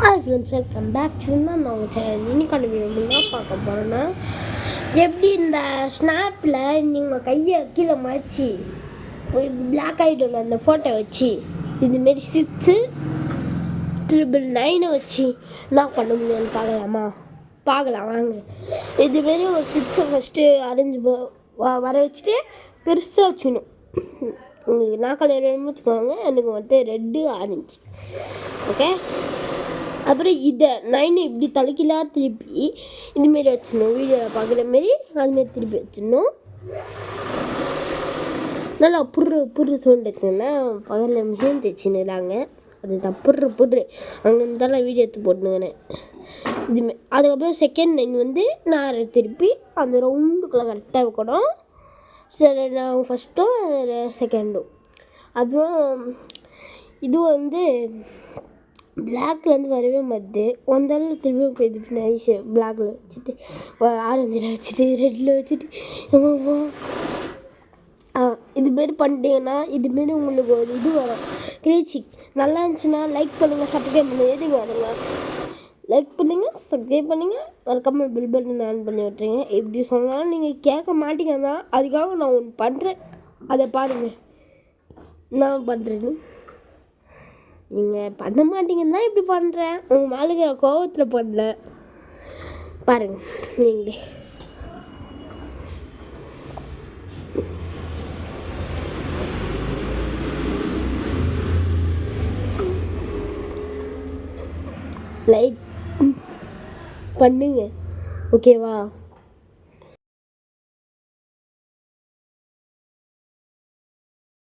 Hi friends, welcome back to நான் உங்கள் channel. இன்னைக்கான வீடியோ என்ன பார்க்க போகிறோன்னா, எப்படி இந்த ஸ்னாப்பில் நீங்கள் கையை கீழே மாற்றி போய் பிளாக் ஆகிடும் அந்த ஃபோட்டோ வச்சு இதுமாரி 699 வச்சு என்ன பண்ண முடியும்னு பார்க்கலாம் வாங்க. இதுமாரி ஒரு 6 ஃபஸ்ட்டு அரைஞ்சி வர வச்சுட்டு பெருசாக வச்சுக்கணும். உங்களுக்கு என்ன கலர் வேணும்னு வச்சுக்கோங்க. எனக்கு வந்து ரெட்டு ஆரஞ்சு. ஓகே, அப்புறம் இதை 9 இப்படி தலைக்கீழாக திருப்பி இதுமாரி வச்சிடணும். வீடியோவில் பார்க்குற மாரி அதுமாரி திருப்பி வச்சிடணும். நல்லா புர்ரு சவுண்ட் எடுத்துங்கன்னா பகலில் மிஷின் தைச்சின்னுறாங்க. அதுதான் புர்ரு அங்கே இருந்தாலும் வீடியோ எடுத்து போட்டுனுங்கிறேன். இதுமாரி அதுக்கப்புறம் செகண்ட் 9 வந்து நான் திருப்பி அந்த ரவுண்டுக்குள்ளே கரெக்டாக வைக்கணும். சரி, நான் ஃபஸ்ட்டும் செகண்டும். அப்புறம் இது வந்து பிளாக்லேருந்து வரவே மாட்டுது. வந்தாலும் திரும்பி போய் இது நைஸ் பிளாக்கில் வச்சுட்டு ஆரஞ்சில் வச்சுட்டு ரெட்டில் வச்சுட்டு இதுமாரி பண்ணிட்டீங்கன்னா இதுமாரி உங்களுக்கு ஒரு இது வரும். கிரேச்சிக் நல்லா இருந்துச்சுன்னா லைக் பண்ணுங்கள், சப்ஸ்கிரைப் பண்ணுங்கள். எதுக்கு வருங்க, லைக் பண்ணுங்கள், சப்ஸ்கிரைப் பண்ணுங்கள், மறக்காமல் பில் பட்டன் ஆன் பண்ணி விட்டுருங்க. எப்படி சொன்னாலும் நீங்கள் கேட்க மாட்டீங்கன்னா அதுக்காக நான் ஒன்று பண்ணுறேன், அதை பாருங்கள் நான் பண்ணுறேன்னு. நீங்கள் பண்ண மாட்டீங்கன்னு தான் இப்படி பண்ணுறேன். உங்கள் மேலே கோவத்தில் பண்ணல, பாருங்கள் நீங்களே. லைக் பண்ணுங்க, ஓகேவா?